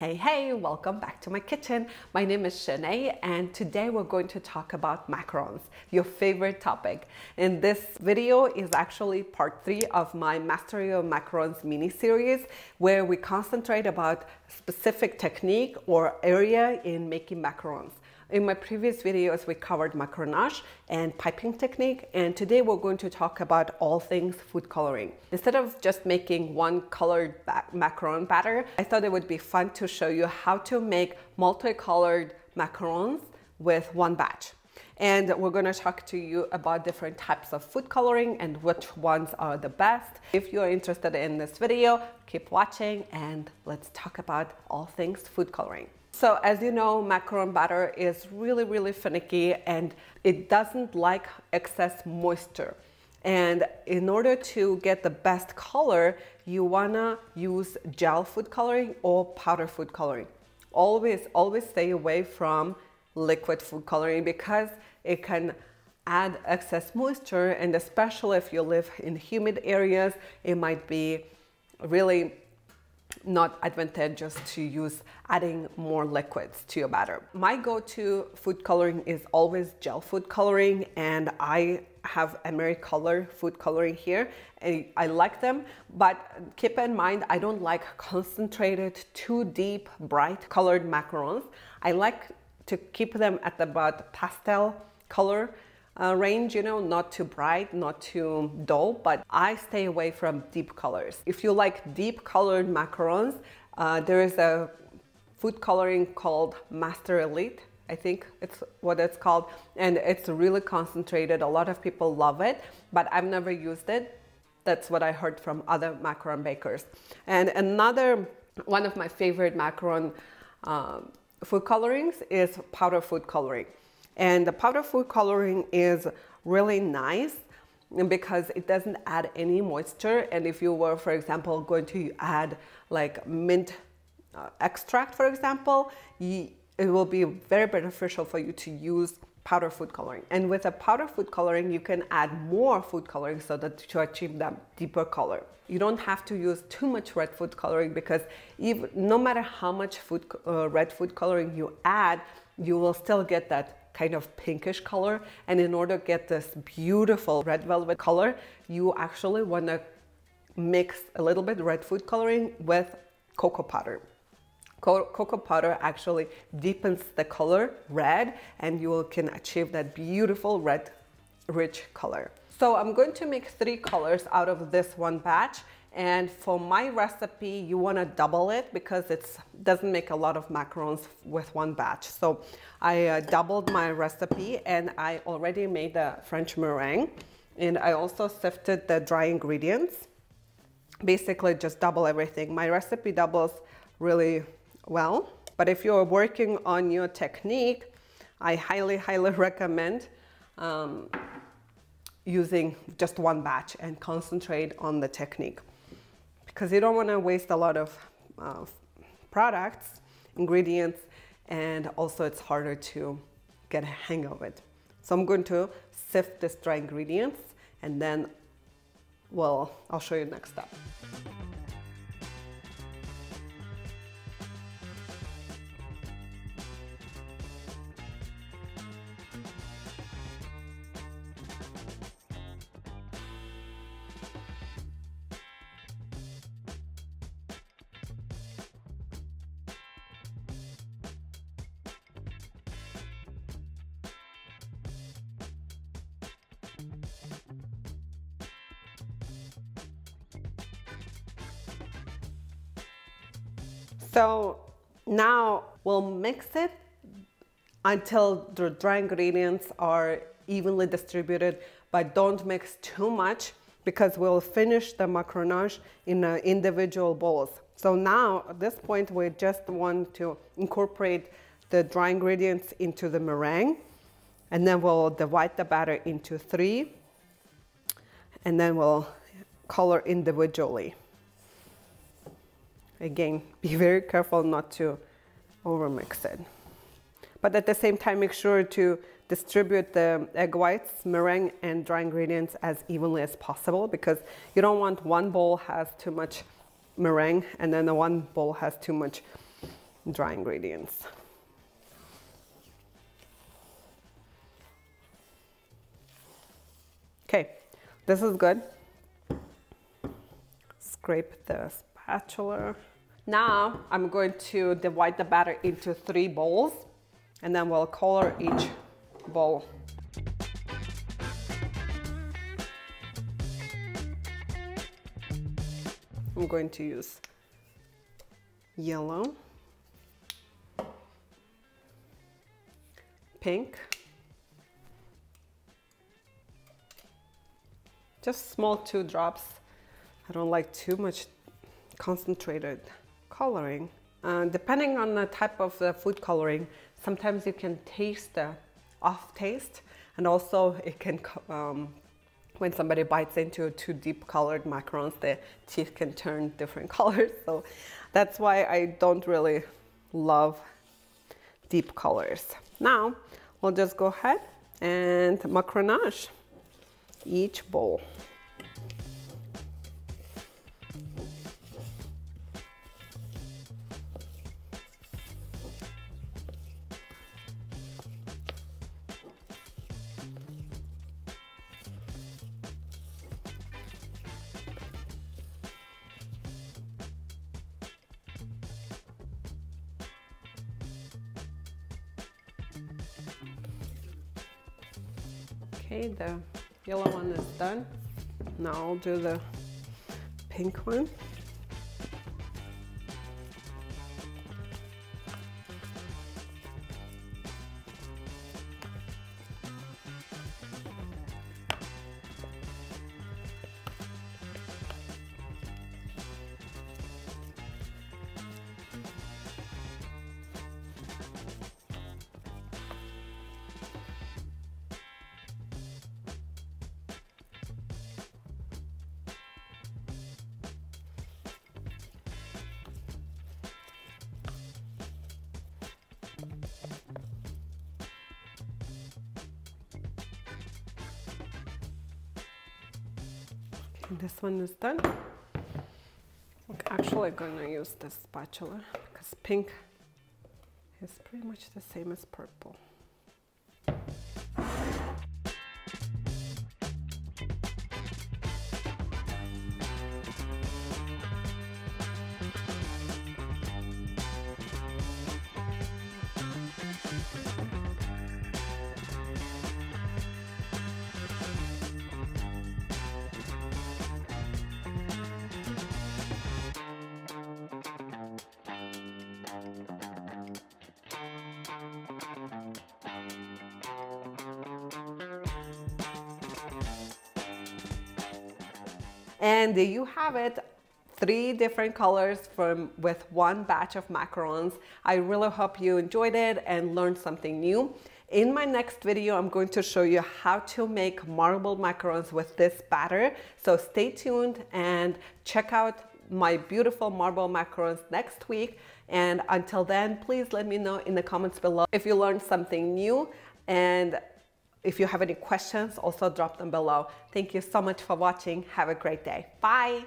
Hey, welcome back to my kitchen. My name is Shanae and today we're going to talk about macarons, your favorite topic. And this video is actually part 3 of my Mastery of Macarons mini-series where we concentrate about specific technique or area in making macarons. In my previous videos, we covered macaronage and piping technique, and today we're going to talk about all things food coloring. Instead of just making one colored macaron batter, I thought it would be fun to show you how to make multicolored macarons with one batch. And we're going to talk to you about different types of food coloring and which ones are the best. If you're interested in this video, keep watching and let's talk about all things food coloring. So as you know, macaron batter is really finicky and it doesn't like excess moisture. And in order to get the best color, you wanna use gel food coloring or powder food coloring. Always stay away from liquid food coloring because it can add excess moisture, and especially if you live in humid areas, it might be really not advantageous to use adding more liquids to your batter. My go-to food coloring is always gel food coloring, and I have AmeriColor food coloring here. I like them, but keep in mind I don't like concentrated, too deep, bright colored macarons. I like to keep them at about pastel color range, you know, not too bright, not too dull, but I stay away from deep colors. If you like deep colored macarons, there is a food coloring called Master Elite. I think it's what it's called, and it's really concentrated. A lot of people love it, but I've never used it. That's what I heard from other macaron bakers. And another one of my favorite macaron food colorings is powder food coloring. And the powder food coloring is really nice because it doesn't add any moisture. And if you were, for example, going to add like mint extract, for example, it will be very beneficial for you to use powder food coloring. And with a powder food coloring, you can add more food coloring so that to achieve that deeper color. You don't have to use too much red food coloring because no matter how much red food coloring you add, you will still get that kind of pinkish color. And in order to get this beautiful red velvet color, you actually want to mix a little bit red food coloring with cocoa powder. Cocoa powder actually deepens the color red, and you can achieve that beautiful red rich color. So I'm going to make 3 colors out of this one batch. And for my recipe, you want to double it because it doesn't make a lot of macarons with one batch. So I doubled my recipe, and I already made the French meringue, and I also sifted the dry ingredients. Basically just double everything. My recipe doubles really well, but if you're working on your technique, I highly recommend using just one batch and concentrate on the technique, because you don't want to waste a lot of products, ingredients, and also it's harder to get a hang of it. So I'm going to sift this dry ingredients, and then, well, I'll show you next step. So now we'll mix it until the dry ingredients are evenly distributed, but don't mix too much because we'll finish the macaronage in individual bowls. So now at this point, we just want to incorporate the dry ingredients into the meringue, and then we'll divide the batter into 3, and then we'll color individually. Again, be very careful not to overmix it. But at the same time, make sure to distribute the egg whites, meringue, and dry ingredients as evenly as possible, because you don't want one bowl has too much meringue and then the one bowl has too much dry ingredients. Okay, this is good. Scrape the spatula. Now I'm going to divide the batter into 3 bowls, and then we'll color each bowl. I'm going to use yellow, pink, just small 2 drops. I don't like too much concentrated coloring. Depending on the type of the food coloring, sometimes you can taste the off taste, and also it can when somebody bites into too deep colored macarons, the teeth can turn different colors. So that's why I don't really love deep colors. Now we'll just go ahead and macaronage each bowl. Okay, the yellow one is done. Now I'll do the pink one. This one is done. I'm actually gonna use this spatula because pink is pretty much the same as purple. And there you have it, 3 different colors with 1 batch of macarons. I really hope you enjoyed it and learned something new. In my next video, I'm going to show you how to make marble macarons with this batter. So stay tuned and check out my beautiful marble macarons next week. And until then, please let me know in the comments below if you learned something new, and if you have any questions, also drop them below. Thank you so much for watching. Have a great day. Bye.